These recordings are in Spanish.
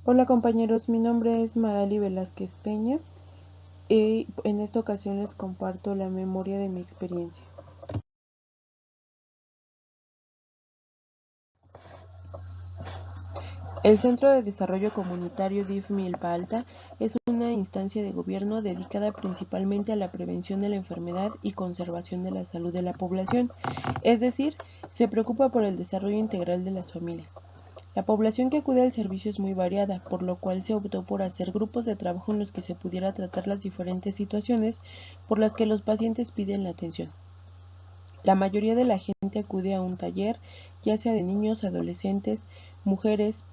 Hola compañeros, mi nombre es Magali Velázquez Peña y en esta ocasión les comparto la memoria de mi experiencia. El Centro de Desarrollo Comunitario DIF Milpa Alta es una instancia de gobierno dedicada principalmente a la prevención de la enfermedad y conservación de la salud de la población, es decir, se preocupa por el desarrollo integral de las familias. La población que acude al servicio es muy variada, por lo cual se optó por hacer grupos de trabajo en los que se pudiera tratar las diferentes situaciones por las que los pacientes piden la atención. La mayoría de la gente acude a un taller, ya sea de niños, adolescentes, mujeres,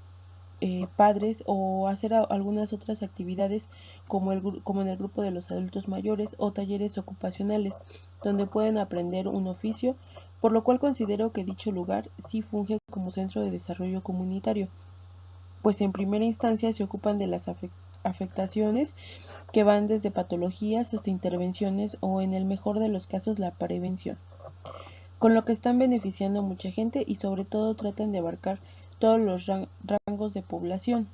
padres o hacer algunas otras actividades como en el grupo de los adultos mayores o talleres ocupacionales, donde pueden aprender un oficio, por lo cual considero que dicho lugar sí funge como centro de desarrollo comunitario, pues en primera instancia se ocupan de las afectaciones que van desde patologías hasta intervenciones o en el mejor de los casos la prevención, con lo que están beneficiando a mucha gente y sobre todo tratan de abarcar todos los rangos de población.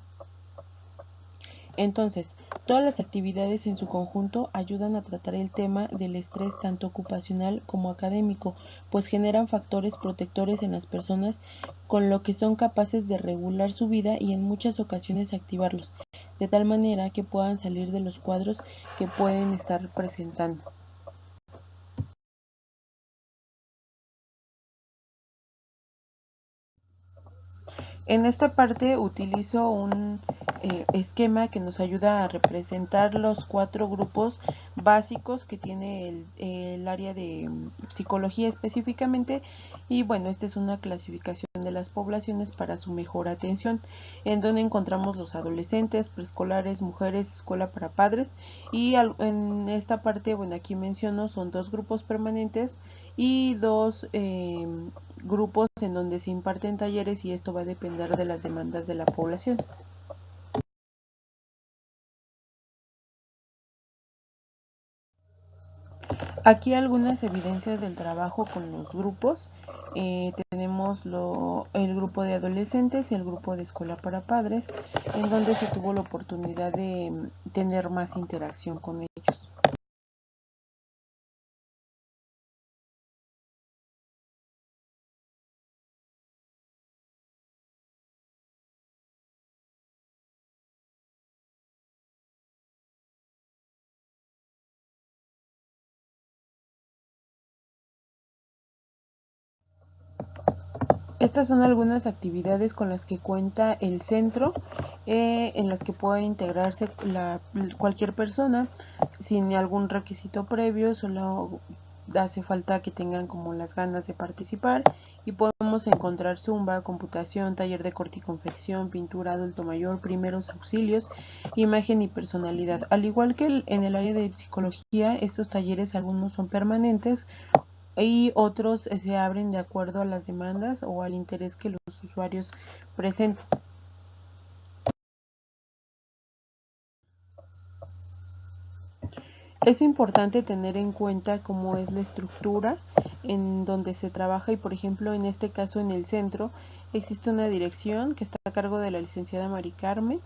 Entonces, todas las actividades en su conjunto ayudan a tratar el tema del estrés tanto ocupacional como académico, pues generan factores protectores en las personas con lo que son capaces de regular su vida y en muchas ocasiones activarlos, de tal manera que puedan salir de los cuadros que pueden estar presentando. En esta parte utilizo un esquema que nos ayuda a representar los 4 grupos básicos que tiene el área de psicología específicamente, y bueno, esta es una clasificación de las poblaciones para su mejor atención, en donde encontramos los adolescentes, preescolares, mujeres, escuela para padres, y en esta parte, bueno, aquí menciono, son 2 grupos permanentes y 2 grupos en donde se imparten talleres, y esto va a depender de las demandas de la población. Aquí algunas evidencias del trabajo con los grupos. Tenemos el grupo de adolescentes y el grupo de escuela para padres, en donde se tuvo la oportunidad de tener más interacción con ellos. Estas son algunas actividades con las que cuenta el centro, en las que puede integrarse cualquier persona sin algún requisito previo, solo hace falta que tengan como las ganas de participar, y podemos encontrar zumba, computación, taller de corte y confección, pintura, adulto mayor, primeros auxilios, imagen y personalidad. Al igual que en el área de psicología, estos talleres algunos son permanentes y otros se abren de acuerdo a las demandas o al interés que los usuarios presentan. Es importante tener en cuenta cómo es la estructura en donde se trabaja, y por ejemplo en este caso en el centro existe una dirección que está a cargo de la licenciada Mari Carmen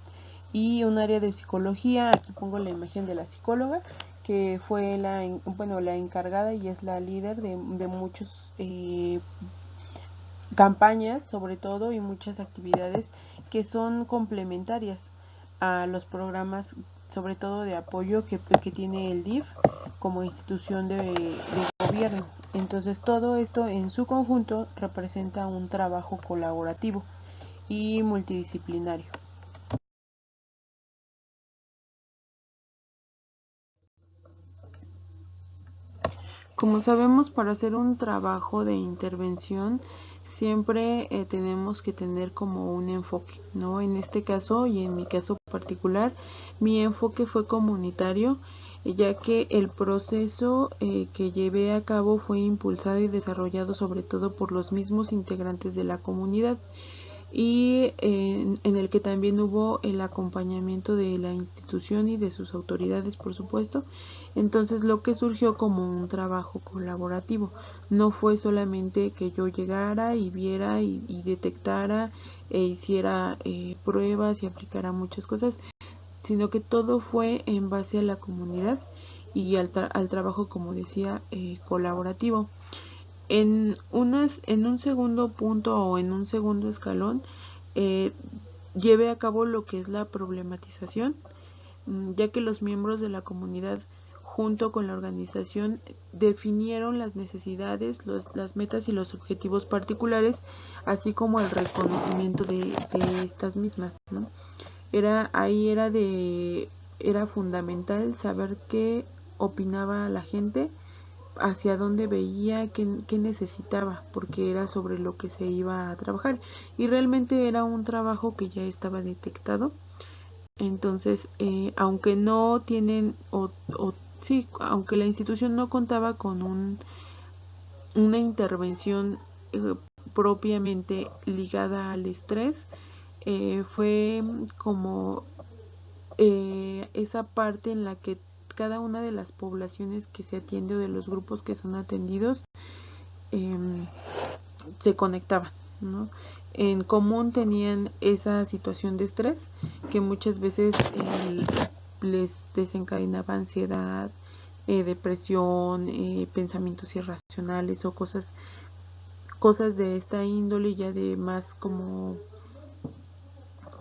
y un área de psicología. Aquí pongo la imagen de la psicóloga que fue la encargada y es la líder de muchos campañas sobre todo, y muchas actividades que son complementarias a los programas sobre todo de apoyo que tiene el DIF como institución de gobierno. Entonces todo esto en su conjunto representa un trabajo colaborativo y multidisciplinario. Como sabemos, para hacer un trabajo de intervención siempre tenemos que tener como un enfoque, ¿no? En este caso y en mi caso particular, mi enfoque fue comunitario, ya que el proceso que llevé a cabo fue impulsado y desarrollado sobre todo por los mismos integrantes de la comunidad. y en el que también hubo el acompañamiento de la institución y de sus autoridades, por supuesto. Entonces lo que surgió como un trabajo colaborativo, no fue solamente que yo llegara y viera y detectara e hiciera pruebas y aplicara muchas cosas, sino que todo fue en base a la comunidad y al trabajo, como decía, colaborativo. En un segundo punto o en un segundo escalón, eh, lleve a cabo lo que es la problematización, ya que los miembros de la comunidad junto con la organización definieron las necesidades, las metas y los objetivos particulares, así como el reconocimiento de estas mismas, ¿no? Era fundamental saber qué opinaba la gente, hacia dónde veía, qué necesitaba, porque era sobre lo que se iba a trabajar y realmente era un trabajo que ya estaba detectado. Entonces, aunque no tienen sí, aunque la institución no contaba con una intervención propiamente ligada al estrés, fue como esa parte en la que cada una de las poblaciones que se atiende o de los grupos que son atendidos eh, se conectaban, ¿no? En común tenían esa situación de estrés que muchas veces les desencadenaba ansiedad, depresión, pensamientos irracionales o cosas de esta índole, ya de más como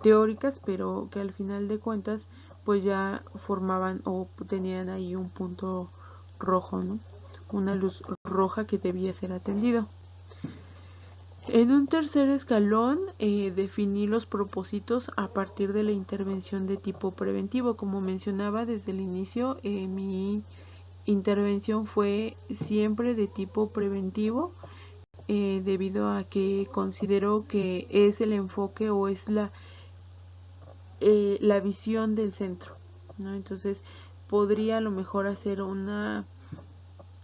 teóricas, pero que al final de cuentas pues ya formaban o tenían ahí un punto rojo, ¿no? Una luz roja que debía ser atendido. En un tercer escalón, definí los propósitos a partir de la intervención de tipo preventivo. Como mencionaba desde el inicio, mi intervención fue siempre de tipo preventivo, debido a que considero que es el enfoque o es la visión del centro, ¿no? Entonces podría a lo mejor hacer una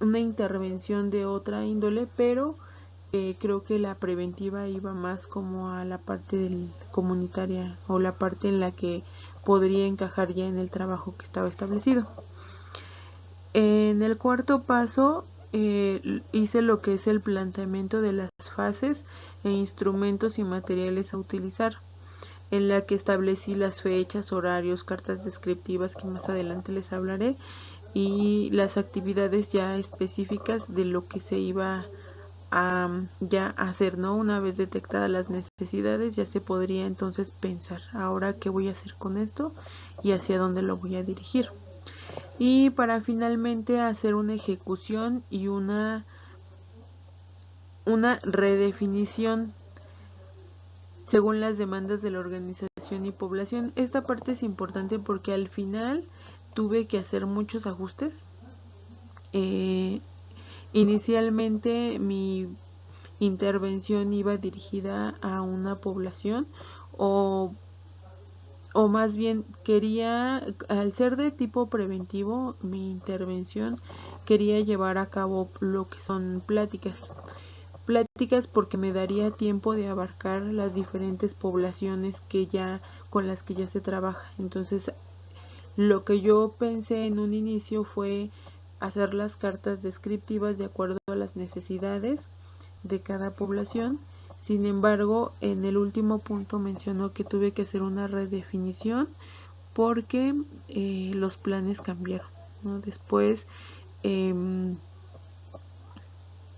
intervención de otra índole, pero creo que la preventiva iba más como a la parte comunitaria o la parte en la que podría encajar ya en el trabajo que estaba establecido. En el cuarto paso hice lo que es el planteamiento de las fases e instrumentos y materiales a utilizar, en la que establecí las fechas, horarios, cartas descriptivas que más adelante les hablaré y las actividades ya específicas de lo que se iba a ya hacer, ¿no? Una vez detectadas las necesidades ya se podría entonces pensar, ahora qué voy a hacer con esto y hacia dónde lo voy a dirigir. Y para finalmente hacer una ejecución y una redefinición según las demandas de la organización y población. Esta parte es importante porque al final tuve que hacer muchos ajustes. Inicialmente mi intervención iba dirigida a una población o, o más bien quería, al ser de tipo preventivo, mi intervención quería llevar a cabo lo que son pláticas porque me daría tiempo de abarcar las diferentes poblaciones con las que ya se trabaja. Entonces, lo que yo pensé en un inicio fue hacer las cartas descriptivas de acuerdo a las necesidades de cada población. Sin embargo, en el último punto mencionó que tuve que hacer una redefinición porque los planes cambiaron, ¿no? Después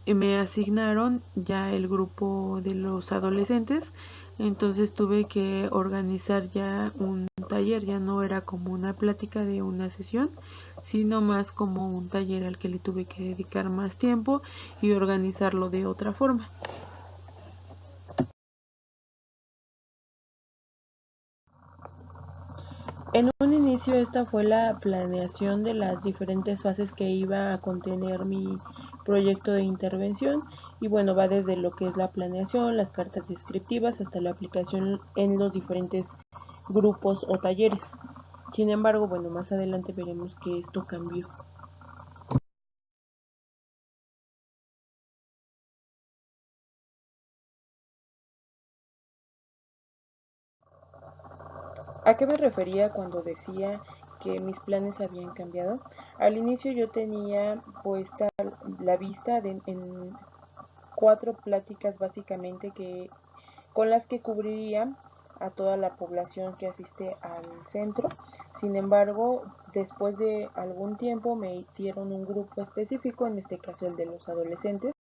me asignaron ya el grupo de los adolescentes, entonces tuve que organizar ya un taller, ya no era como una plática de una sesión, sino más como un taller al que le tuve que dedicar más tiempo y organizarlo de otra forma. En un inicio esta fue la planeación de las diferentes fases que iba a contener mi proyecto de intervención y bueno, va desde lo que es la planeación, las cartas descriptivas hasta la aplicación en los diferentes grupos o talleres. Sin embargo, bueno, más adelante veremos que esto cambió. ¿A qué me refería cuando decía que mis planes habían cambiado? Al inicio yo tenía puesta la vista en 4 pláticas básicamente con las que cubriría a toda la población que asiste al centro. Sin embargo, después de algún tiempo me dieron un grupo específico, en este caso el de los adolescentes.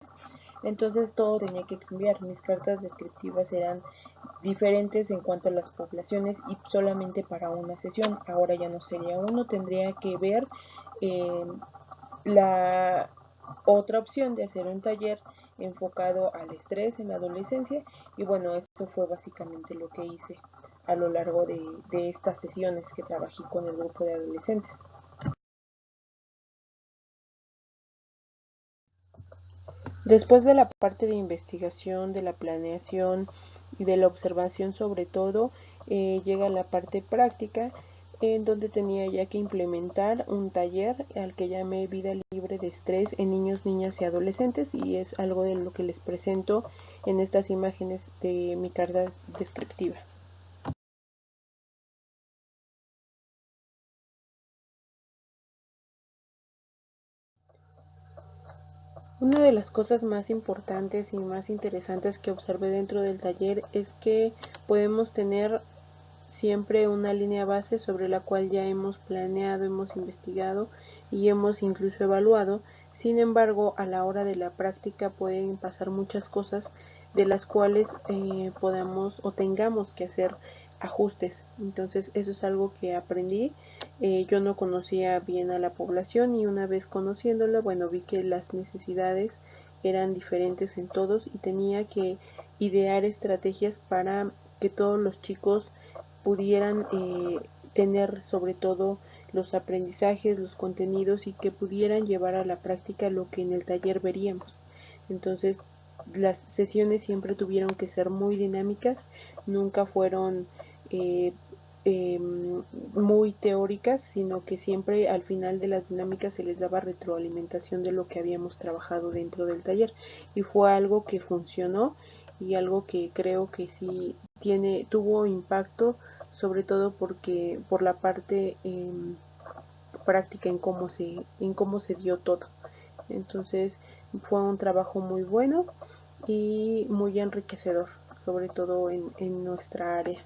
Entonces todo tenía que cambiar. Mis cartas descriptivas eran diferentes en cuanto a las poblaciones y solamente para una sesión. Ahora ya no sería uno, tendría que ver eh, la otra opción de hacer un taller enfocado al estrés en la adolescencia. Y bueno, eso fue básicamente lo que hice a lo largo de estas sesiones que trabajé con el grupo de adolescentes. Después de la parte de investigación, de la planeación y de la observación sobre todo, llega la parte práctica en donde tenía ya que implementar un taller al que llamé Vida Libre de Estrés en niños, niñas y adolescentes, y es algo de lo que les presento en estas imágenes de mi carta descriptiva. Una de las cosas más importantes y más interesantes que observé dentro del taller es que podemos tener siempre una línea base sobre la cual ya hemos planeado, hemos investigado y hemos incluso evaluado. Sin embargo, a la hora de la práctica pueden pasar muchas cosas de las cuales podamos o tengamos que hacer ajustes. Entonces eso es algo que aprendí. Yo no conocía bien a la población y una vez conociéndola, bueno, vi que las necesidades eran diferentes en todos y tenía que idear estrategias para que todos los chicos pudieran tener sobre todo los aprendizajes, los contenidos y que pudieran llevar a la práctica lo que en el taller veríamos. Entonces, las sesiones siempre tuvieron que ser muy dinámicas, nunca fueron eh, eh, muy teóricas, sino que siempre al final de las dinámicas se les daba retroalimentación de lo que habíamos trabajado dentro del taller y fue algo que funcionó y algo que creo que sí tuvo impacto, sobre todo porque por la parte práctica en cómo se dio todo. Entonces fue un trabajo muy bueno y muy enriquecedor, sobre todo en nuestra área.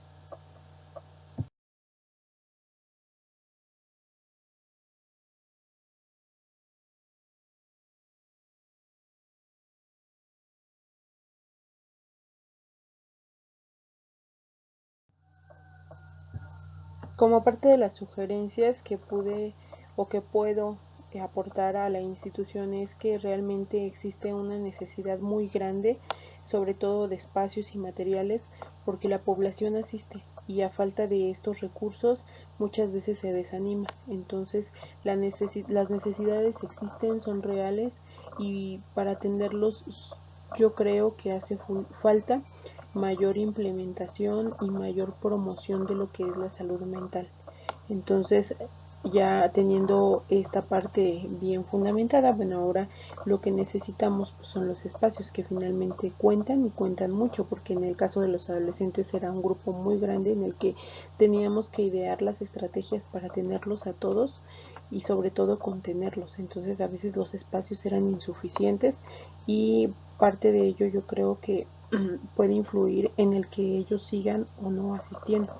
Como parte de las sugerencias que pude o que puedo aportar a la institución es que realmente existe una necesidad muy grande, sobre todo de espacios y materiales, porque la población asiste y a falta de estos recursos muchas veces se desanima. Entonces las necesidades existen, son reales y para atenderlos yo creo que hace falta mayor implementación y mayor promoción de lo que es la salud mental. Entonces, ya teniendo esta parte bien fundamentada, bueno, ahora lo que necesitamos pues, son los espacios que finalmente cuentan y cuentan mucho, porque en el caso de los adolescentes era un grupo muy grande en el que teníamos que idear las estrategias para tenerlos a todos y sobre todo contenerlos. Entonces, a veces los espacios eran insuficientes y parte de ello yo creo que puede influir en el que ellos sigan o no asistiendo.